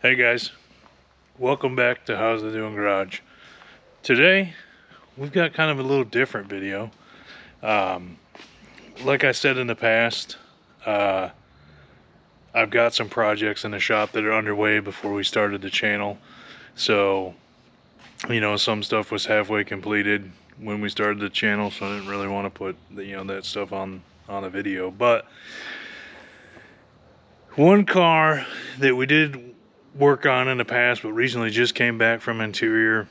Hey guys, welcome back to How's It Doing Garage. Today, we've got kind of a little different video. Um, like I said in the past, uh, I've got some projects in the shop that are underway before we started the channel. So, some stuff was halfway completed when we started the channel, so I didn't really want to put that stuff on a video. But one car that we did work on in the past, but recently just came back from interior,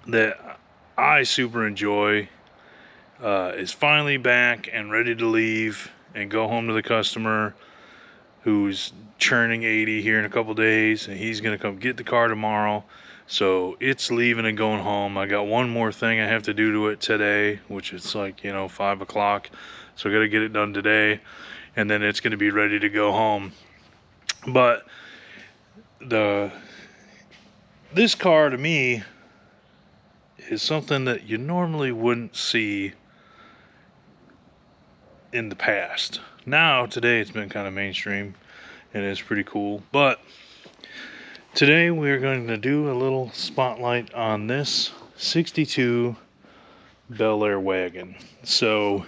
that I super enjoy, is finally back and ready to leave and go home to the customer who's churning 80 here in a couple days, and he's going to come get the car tomorrow. So it's leaving and going home. I got one more thing I have to do to it today, which is like 5 o'clock, so I got to get it done today, and then it's going to be ready to go home. But this car to me is something that you normally wouldn't see in the past. Now, today it's been kind of mainstream and it's pretty cool. But today we're going to do a little spotlight on this 62 Bel Air wagon. So,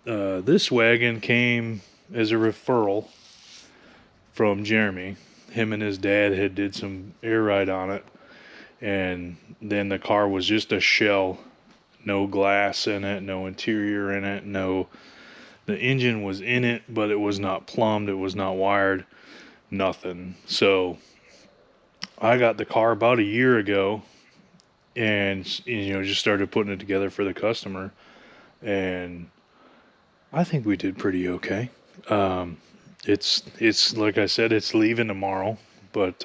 this wagon came as a referral from Jeremy. Him and his dad had did some air ride on it, and then the car was just a shell. No glass in it, no interior in it, the engine was in it, but it was not plumbed, it was not wired, nothing. So I got the car about a year ago and just started putting it together for the customer, and I think we did pretty okay. It's like I said, it's leaving tomorrow, but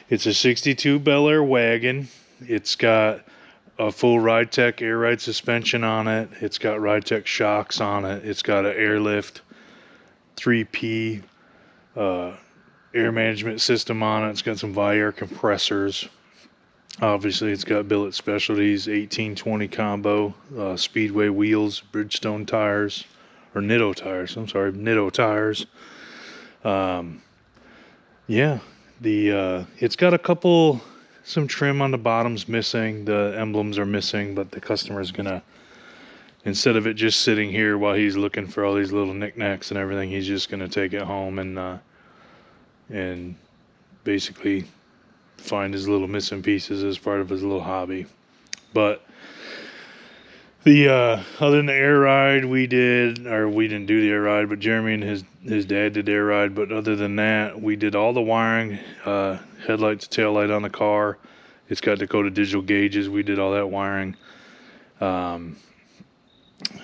it's a 62 Bel Air wagon. It's got a full RideTech air ride suspension on it. It's got RideTech shocks on it. It's got an airlift 3P air management system on it. It's got some Viair compressors. Obviously, it's got Billet Specialties 1820 combo, Speedway wheels, Bridgestone tires, or Nitto tires. I'm sorry, Nitto tires. Yeah, it's got some trim on the bottoms missing. The emblems are missing, but the customer's gonna, instead of it just sitting here while he's looking for all these little knickknacks and everything, he's just gonna take it home and basically find his little missing pieces as part of his little hobby. But other than the air ride we didn't do the air ride, but Jeremy and his dad did the air ride. But other than that, we did all the wiring, headlight to tail light on the car. It's got Dakota digital gauges. We did all that wiring.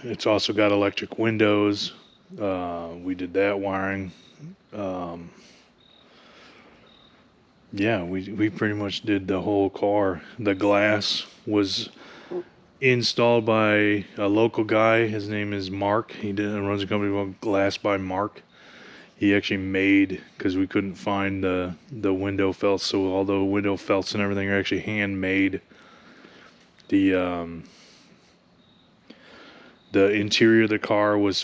It's also got electric windows. We did that wiring. Yeah, we pretty much did the whole car. The glass was installed by a local guy. His name is Mark. He runs a company called Glass by Mark. He actually made, because we couldn't find the window felts, so all the window felts and everything are actually handmade. The interior of the car was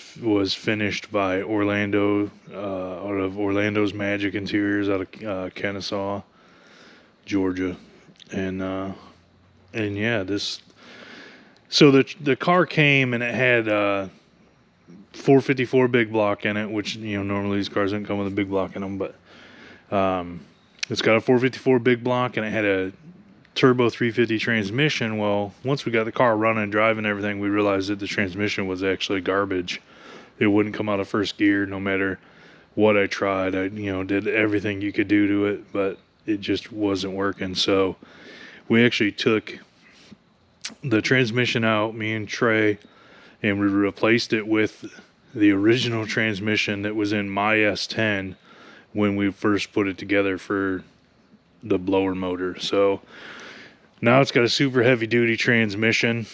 finished by Orlando, out of Orlando's Magic Interiors, out of Kennesaw, Georgia, and yeah, So the car came and it had 454 big block in it, which normally these cars don't come with a big block in them, but it's got a 454 big block and it had a turbo 350 transmission. Well, once we got the car running, driving, everything, we realized that the transmission was actually garbage. It wouldn't come out of first gear no matter what I tried. I did everything you could do to it, but it just wasn't working. So we actually took the transmission out, me and Trey, and we replaced it with the original transmission that was in my S10 when we first put it together for the blower motor. So now it's got a super heavy duty transmission,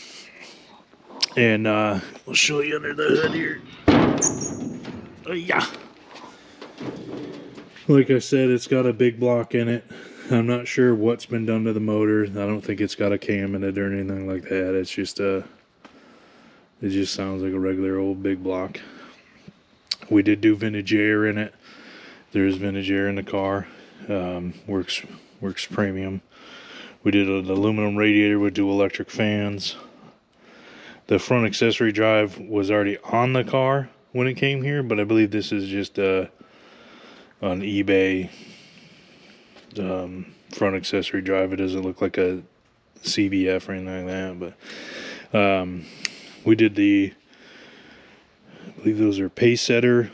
and I'll show you under the hood here. Yeah, like I said, it's got a big block in it. I'm not sure what's been done to the motor. I don't think it's got a cam in it or anything like that. It's just it just sounds like a regular old big block. We did do vintage air in it. There is vintage air in the car. Works premium. We did an aluminum radiator with dual electric fans. The front accessory drive was already on the car when it came here, but I believe this is just on eBay front accessory drive. It doesn't look like a CBF or anything like that, but we did I believe those are pace setter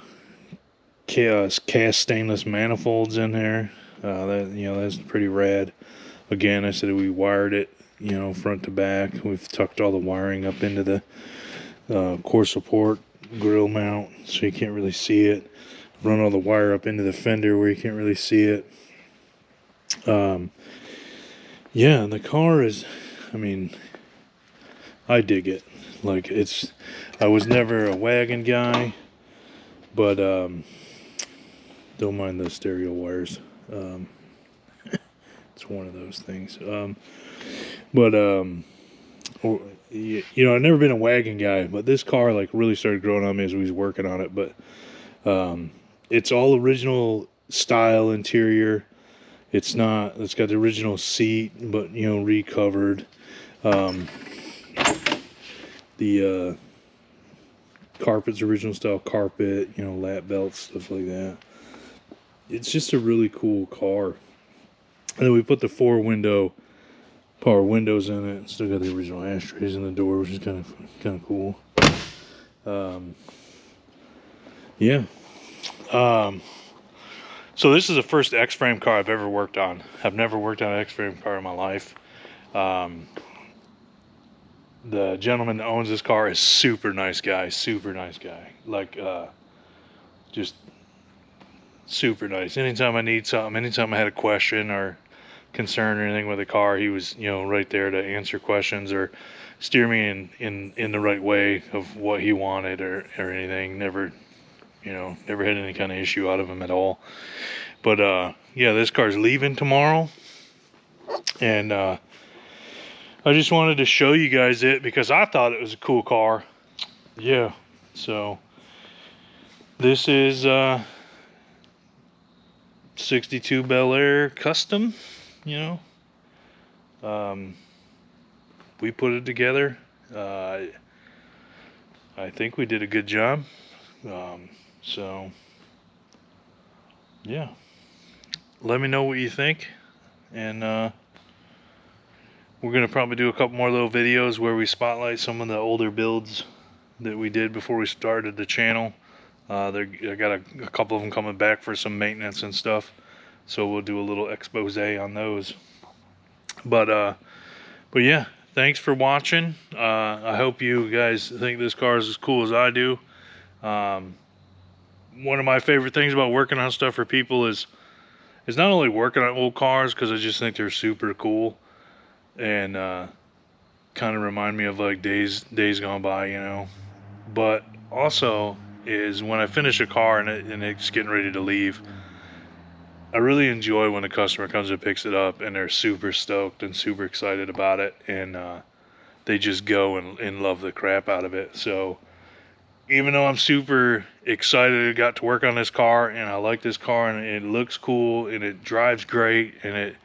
cast stainless manifolds in there. That's pretty rad. Again, I said we wired it, front to back. We've tucked all the wiring up into the core support grill mount, so you can't really see it. Run all the wire up into the fender where you can't really see it. Yeah, the car is, I dig it. Like, I was never a wagon guy, but don't mind the stereo wires. It's one of those things. I've never been a wagon guy, but this car really started growing on me as we was working on it. But it's all original style interior. It's got the original seat, but recovered. The carpet's original style carpet, lap belts, stuff like that. It's just a really cool car. And then we put the 4-window power windows in it. Still got the original ashtrays in the door, which is kind of cool. Yeah. So this is the first X-frame car I've ever worked on. I've never worked on an X-frame car in my life. The gentleman that owns this car is super nice guy. Just super nice. Anytime I need something, anytime I had a question or concern or anything with the car, he was right there to answer questions or steer me in the right way of what he wanted or anything. Never had any kind of issue out of him at all. But yeah, this car's leaving tomorrow, and I just wanted to show you guys it because I thought it was a cool car. Yeah, so this is 62 Bel Air Custom. We put it together. I think we did a good job. So yeah, let me know what you think, and we're gonna probably do a couple more little videos where we spotlight some of the older builds that we did before we started the channel. I got a couple of them coming back for some maintenance and stuff, so we'll do a little expose on those. But yeah, thanks for watching. I hope you guys think this car is as cool as I do. One of my favorite things about working on stuff for people is not only working on old cars, because I just think they're super cool and kind of remind me of days gone by, but also is when I finish a car and it's getting ready to leave. I really enjoy when a customer comes and picks it up and they're super stoked and super excited about it, and they just go and love the crap out of it. So even though I'm super excited I got to work on this car and I like this car and it looks cool and it drives great and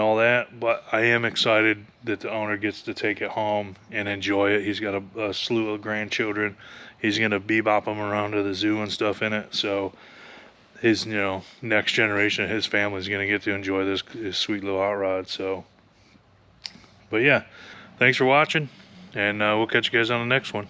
all that, but I am excited that the owner gets to take it home and enjoy it. He's got a slew of grandchildren. He's gonna bebop them around to the zoo and stuff in it, so his next generation of his family is gonna get to enjoy this sweet little hot rod. So, but yeah, thanks for watching, and we'll catch you guys on the next one.